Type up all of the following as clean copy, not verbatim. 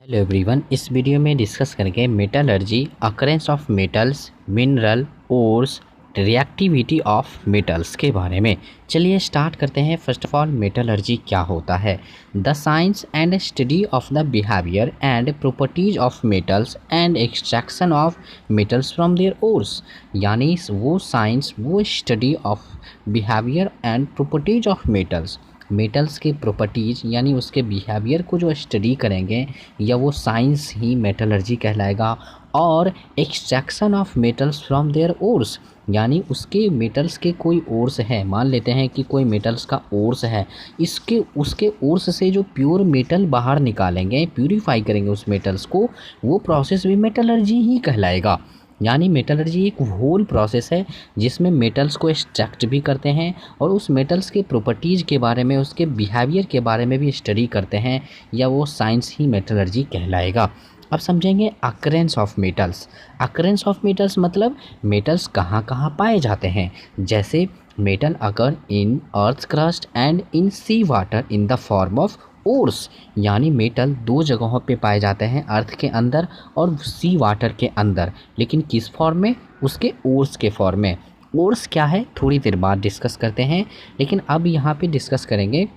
Hello everyone, इस video में discuss करेंगे metallurgy, occurrence of metals, mineral, ores, reactivity of metals के बारे में। चलिए स्टार्ट करते हैं। फर्स्ट ऑफ ऑल, मेटलर्जी क्या होता है? The science and study of the behaviour and properties of metals and extraction of metals from their ores. यानी वो साइंस, वो study of behaviour and properties of metals, metals के properties यानी उसके behaviour को जो स्टडी करेंगे या वो साइंस ही मेटलर्जी कहलाएगा। और extraction of metals from their ores, यानी उसके मेटल्स के कोई ओर्स है, मान लेते हैं कि कोई मेटल्स का ओर्स है, इसके उसके ओर्स से जो प्योर मेटल बाहर निकालेंगे, प्यूरिफाई करेंगे उस मेटल्स को, वो प्रोसेस भी मेटलर्जी ही कहलाएगा। यानी मेटलर्जी एक होल प्रोसेस है जिसमें मेटल्स को एक्सट्रैक्ट भी करते हैं और उस मेटल्स के प्रॉपर्टीज़ के बारे में, उसके बिहेवियर के बारे में भी स्टडी करते हैं, या वो साइंस ही मेटलर्जी कहलाएगा। अब समझेंगे occurrence of metals. Occurrence of metals मतलब मेटल्स कहाँ कहाँ पाए जाते हैं। जैसे metal occur in earth crust and in sea water in the form of ores, यानी मेटल दो जगहों पे पाए जाते हैं, अर्थ के अंदर और सी वाटर के अंदर, लेकिन किस फॉर्म में? उसके ओर्स के फॉर्म में। ओर्स क्या है थोड़ी देर बाद डिस्कस करते हैं, लेकिन अब यहाँ पे डिस्कस करेंगे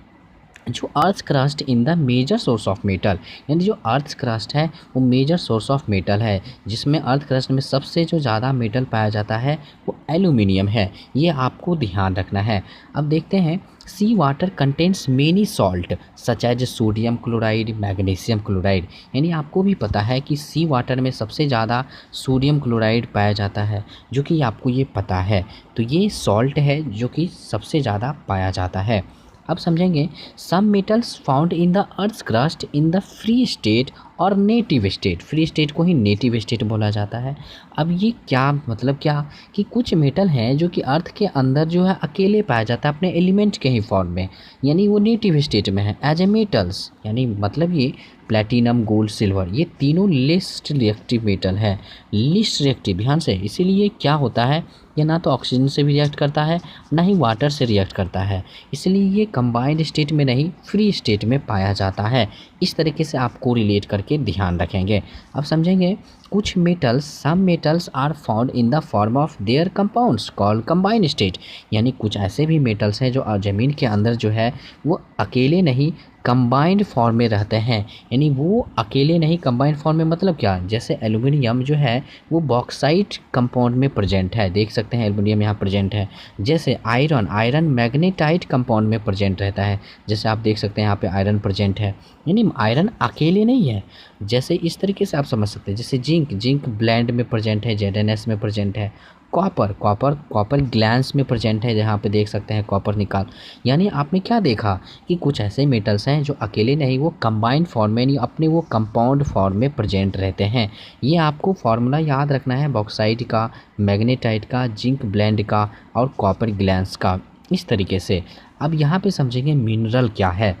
जो earth crust in the major source of metal. यानी जो अर्थ क्रस्ट है वो मेजर सोर्स ऑफ मेटल है, जिसमें अर्थ क्रस्ट में सबसे जो ज़्यादा मेटल पाया जाता है वो एल्यूमिनियम है। ये आपको ध्यान रखना है। अब देखते हैं, sea water contains many salt such as sodium chloride, magnesium chloride. यानी आपको भी पता है कि सी वाटर में सबसे ज़्यादा सोडियम क्लोराइड पाया जाता है, जो कि आपको ये पता है। तो ये सॉल्ट है जो कि सबसे ज़्यादा पाया जाता है। अब समझेंगे, some metals found in the earth crust in the free state और नेटिव स्टेट। फ्री स्टेट को ही नेटिव स्टेट बोला जाता है। अब ये क्या मतलब, क्या कि कुछ मेटल हैं जो कि अर्थ के अंदर जो है अकेले पाया जाता है अपने एलिमेंट के ही फॉर्म में, यानी वो नेटिव स्टेट में है एज ए मेटल्स। यानी मतलब ये प्लैटिनम, गोल्ड, सिल्वर, ये तीनों लिस्ट रिएक्टिव मेटल है। लिस्ट रिएक्टिव, ध्यान से, इसीलिए क्या होता है, ये ना तो ऑक्सीजन से भी रिएक्ट करता है, ना ही वाटर से रिएक्ट करता है, इसलिए ये कंबाइंड स्टेट में नहीं, फ्री स्टेट में पाया जाता है। इस तरीके से आपको रिलेट करके ध्यान रखेंगे। अब समझेंगे, कुछ metals, some metals are found in the form of their compounds called combined state. यानी कुछ ऐसे भी मेटल्स हैं जो ज़मीन के अंदर जो है वो अकेले नहीं, कंबाइंड फॉर्म में रहते हैं। यानी वो अकेले नहीं, कंबाइंड फॉर्म में मतलब क्या? जैसे एल्युमिनियम जो है वो बॉक्साइट कंपाउंड में प्रेजेंट है, देख सकते हैं एल्युमिनियम यहाँ प्रेजेंट है। जैसे आयरन, आयरन मैग्नेटाइट कंपाउंड में प्रेजेंट रहता है, जैसे आप देख सकते हैं यहाँ पे आयरन प्रेजेंट है। यानी आयरन अकेले नहीं है। जैसे इस तरीके से आप समझ सकते हैं, जैसे जिंक, जिंक ब्लेंड में प्रेजेंट है, ZnS में प्रेजेंट है। कॉपर, कॉपर, कॉपर ग्लैंस में प्रेजेंट है, जहाँ पे देख सकते हैं कॉपर निकाल। यानी आपने क्या देखा कि कुछ ऐसे मेटल्स हैं जो अकेले नहीं, वो कंबाइंड फॉर्म में नहीं, अपने वो कंपाउंड फॉर्म में प्रेजेंट रहते हैं। ये आपको फार्मूला याद रखना है बॉक्साइट का, मैग्नेटाइट का, जिंक ब्लेंड का और कॉपर ग्लैंस का, इस तरीके से। अब यहाँ पे समझेंगे मिनरल क्या है।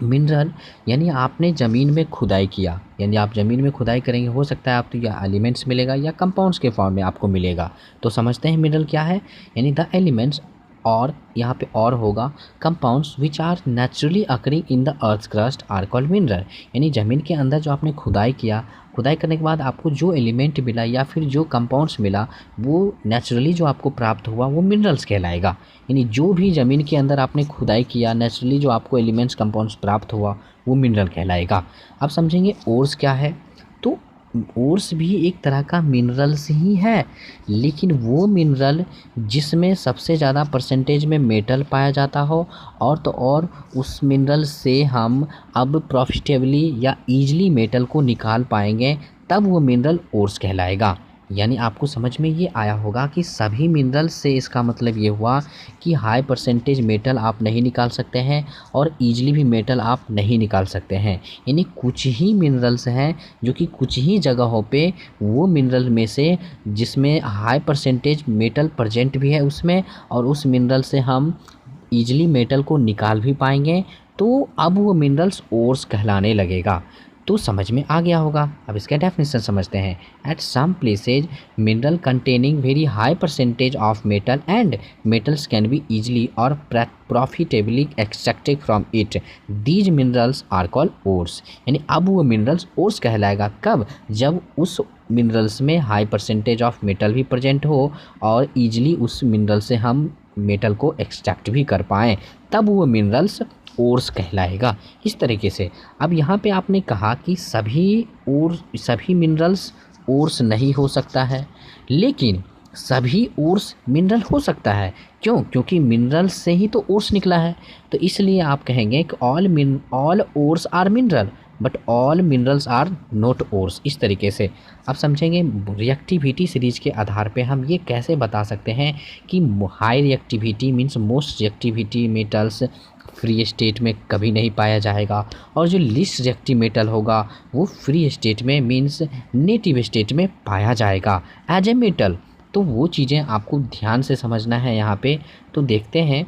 मिनरल यानी आपने ज़मीन में खुदाई किया, यानी आप ज़मीन में खुदाई करेंगे, हो सकता है आपको या एलिमेंट्स मिलेगा या कंपाउंड्स के फॉर्म में आपको मिलेगा। तो समझते हैं मिनरल क्या है। यानी द एलिमेंट्स, और यहाँ पे और होगा, compounds which are naturally occurring in the earth crust are called mineral. यानी ज़मीन के अंदर जो आपने खुदाई किया, खुदाई करने के बाद आपको जो एलिमेंट मिला या फिर जो कंपाउंड्स मिला, वो नेचुरली जो आपको प्राप्त हुआ वो मिनरल्स कहलाएगा। यानी जो भी ज़मीन के अंदर आपने खुदाई किया, नेचुरली जो आपको एलिमेंट्स, कंपाउंड्स प्राप्त हुआ, वो मिनरल कहलाएगा। अब समझेंगे ओर्स क्या है। तो ओर्स भी एक तरह का मिनरल्स ही है, लेकिन वो मिनरल जिसमें सबसे ज़्यादा परसेंटेज में मेटल पाया जाता हो, और तो और उस मिनरल से हम अब प्रॉफिटेबली या ईजिली मेटल को निकाल पाएंगे, तब वो मिनरल ओर्स कहलाएगा। यानी आपको समझ में ये आया होगा कि सभी मिनरल से इसका मतलब ये हुआ कि हाई परसेंटेज मेटल आप नहीं निकाल सकते हैं और ईजिली भी मेटल आप नहीं निकाल सकते हैं। यानी कुछ ही मिनरल्स हैं जो कि कुछ ही जगहों पे, वो मिनरल में से जिसमें हाई परसेंटेज मेटल प्रेजेंट भी है उसमें, और उस मिनरल से हम ईजिली मेटल को निकाल भी पाएंगे, तो अब वो मिनरल्स ओर्स कहलाने लगेगा। तो समझ में आ गया होगा। अब इसका डेफिनेशन समझते हैं। At some places mineral containing very high percentage of metal and metals can be easily और profitably extracted from it, these minerals are called ores. यानी अब वो मिनरल्स ओर्स कहलाएगा कब, जब उस मिनरल्स में हाई परसेंटेज ऑफ मेटल भी प्रेजेंट हो और ईजिली उस मिनरल से हम मेटल को एक्सट्रैक्ट भी कर पाएँ, तब वो मिनरल्स ओर्स कहलाएगा। इस तरीके से अब यहाँ पे आपने कहा कि सभी मिनरल्स ओर्स नहीं हो सकता है, लेकिन सभी ओर्स मिनरल हो सकता है। क्यों? क्योंकि मिनरल से ही तो ओर्स निकला है। तो इसलिए आप कहेंगे कि all ores are mineral but all minerals are not ores. इस तरीके से आप समझेंगे। रिएक्टिविटी सीरीज के आधार पे हम ये कैसे बता सकते हैं कि high reactivity means most reactivity metals free state में कभी नहीं पाया जाएगा, और जो लीस्ट रिएक्टिव मेटल होगा वो फ्री स्टेट में मीन्स नेटिव स्टेट में पाया जाएगा एज ए मेटल। तो वो चीज़ें आपको ध्यान से समझना है यहाँ पे। तो देखते हैं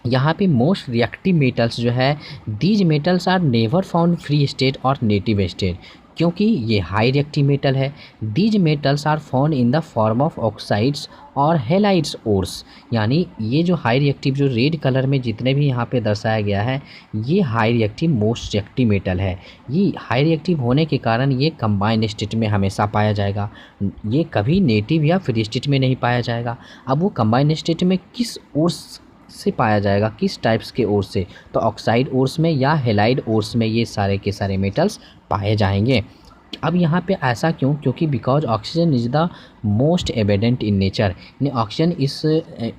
यहाँ पे मोस्ट रिएक्टिव मेटल्स जो है, these metals are never found free state और नेटिव स्टेट, क्योंकि ये हाई रिएक्टिव मेटल है। These metals are found in the form of oxides और हेलाइड्स ओर्स। यानी ये जो हाई रिएक्टिव जो रेड कलर में जितने भी यहाँ पे दर्शाया गया है, ये high reactive most reactive metal है। ये हाई रिएक्टिव होने के कारण ये कंबाइंड स्टेट में हमेशा पाया जाएगा, ये कभी नेटिव या फ्री स्टेट में नहीं पाया जाएगा। अब वो कंबाइंड स्टेट में किस ओर्स से पाया जाएगा, किस टाइप्स के ओर्स से? तो ऑक्साइड ओर्स में या हेलाइड ओर्स में ये सारे के सारे मेटल्स पाए जाएंगे। अब यहाँ पे ऐसा क्यों? क्योंकि because oxygen is the most abundant in nature, यानी ऑक्सीजन इस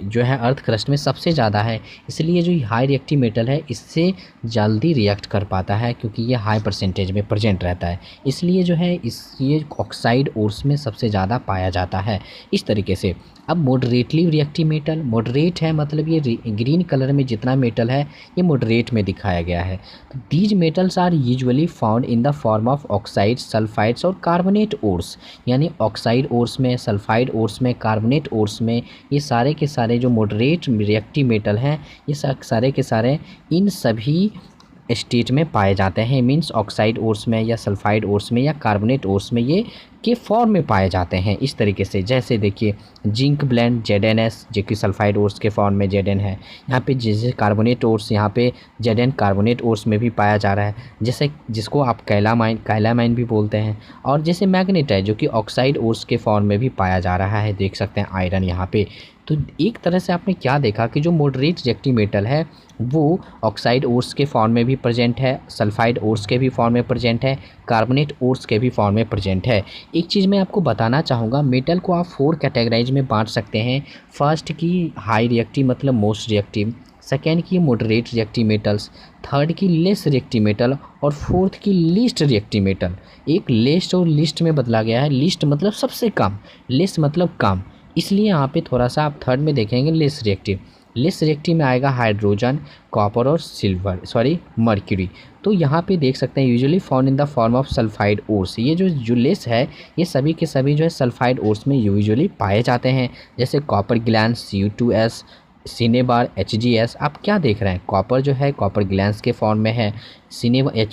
जो है अर्थ क्रस्ट में सबसे ज़्यादा है, इसलिए जो हाई रिएक्टिव मेटल है इससे जल्दी रिएक्ट कर पाता है, क्योंकि ये हाई परसेंटेज में प्रेजेंट रहता है, इसलिए जो है ये ऑक्साइड ओर्स में सबसे ज़्यादा पाया जाता है। इस तरीके से अब मॉडरेटली रिएक्टिव मेटल, मॉडरेट है मतलब ये ग्रीन कलर में जितना मेटल है ये मॉडरेट में दिखाया गया है। तो these metals are usually found in the form of oxide, sulphides और कार्बोनेट ओर्स। यानी ऑक्साइड ओर्स में, सल्फाइड ओर्स में, कार्बोनेट ओर्स में, ये सारे के सारे जो मॉडरेट रिएक्टिव मेटल हैं ये सारे के सारे इन सभी स्टेट में पाए जाते हैं। मीन्स ऑक्साइड ओर्स में या सल्फाइड ओर्स में या कार्बोनेट ओर्स में ये के फॉर्म में पाए जाते हैं। इस तरीके से जैसे देखिए जिंक ब्लेंड ZnS जो कि सल्फाइड ओर्स के फॉर्म में Zn है, यहाँ पे जैसे कार्बोनेट ओर्स यहाँ पे Zn कार्बोनेट ओर्स में भी पाया जा रहा है, जैसे जिसको आप कैलामाइन भी बोलते हैं। और जैसे मैग्नेट है जो कि ऑक्साइड ओर्स के फॉर्म में भी पाया जा रहा है, देख सकते हैं आयरन यहाँ पे। तो एक तरह से आपने क्या देखा कि जो मॉडरेट रिएक्टिव मेटल है वो ऑक्साइड ओर्स के फॉर्म में भी प्रेजेंट है, सल्फाइड ओर्स के भी फॉर्म में प्रेजेंट है, कार्बोनेट ओर्स के भी फॉर्म में प्रेजेंट है। एक चीज़ मैं आपको बताना चाहूँगा, मेटल को आप 4 कैटेगराइज में बांट सकते हैं। फर्स्ट की हाई रिएक्टिव मतलब मोस्ट रिएक्टिव, सेकेंड की मॉडरेट रिएक्टिव मेटल्स, थर्ड की लेस रिएक्टिव मेटल और फोर्थ की लीस्ट रिएक्टिव मेटल। एक लेस्ट और लिस्ट में बदला गया है, लिस्ट मतलब सबसे कम, लेस मतलब कम, इसलिए यहाँ पे थोड़ा सा आप थर्ड में देखेंगे लेस रिएक्टिव। लेस रिएक्टिव में आएगा हाइड्रोजन, कॉपर और मर्क्यूरी। तो यहाँ पे देख सकते हैं usually found in the form of sulphide ores. ये जो लेस है ये सभी के सभी जो है सल्फाइड ओर्स में यूजुअली पाए जाते हैं, जैसे copper glans Cu2S, cinnabar HgS। आप क्या देख रहे हैं, कॉपर जो है कॉपर ग्लैंस के फॉर्म में है,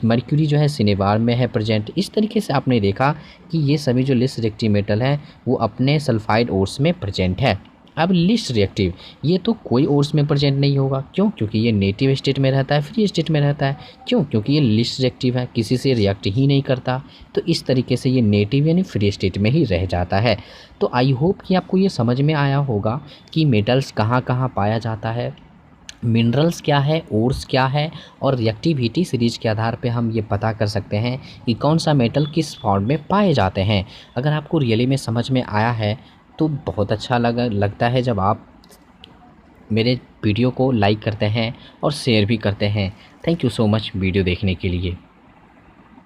मर्क्यूरी जो है सिनेबार में है प्रेजेंट। इस तरीके से आपने देखा कि ये सभी जो लेस रिएक्टिव मेटल है वो अपने सल्फाइड ओर्स में प्रेजेंट है। अब लीस्ट रिएक्टिव, ये तो कोई ओर्स में प्रेजेंट नहीं होगा। क्यों? क्योंकि ये नेटिव स्टेट में रहता है, फ्री स्टेट में रहता है। क्यों? क्योंकि ये लीस्ट रिएक्टिव है, किसी से रिएक्ट ही नहीं करता। तो इस तरीके से ये नेटिव यानी फ्री स्टेट में ही रह जाता है। तो आई होप कि आपको ये समझ में आया होगा कि मेटल्स कहाँ कहाँ पाया जाता है, मिनरल्स क्या है, ओर्स क्या है, और रिएक्टिविटी सीरीज के आधार पे हम ये पता कर सकते हैं कि कौन सा मेटल किस फॉर्म में पाए जाते हैं। अगर आपको रियली में समझ में आया है तो बहुत अच्छा लगता है जब आप मेरे वीडियो को लाइक करते हैं और शेयर भी करते हैं। Thank you so much video देखने के लिए।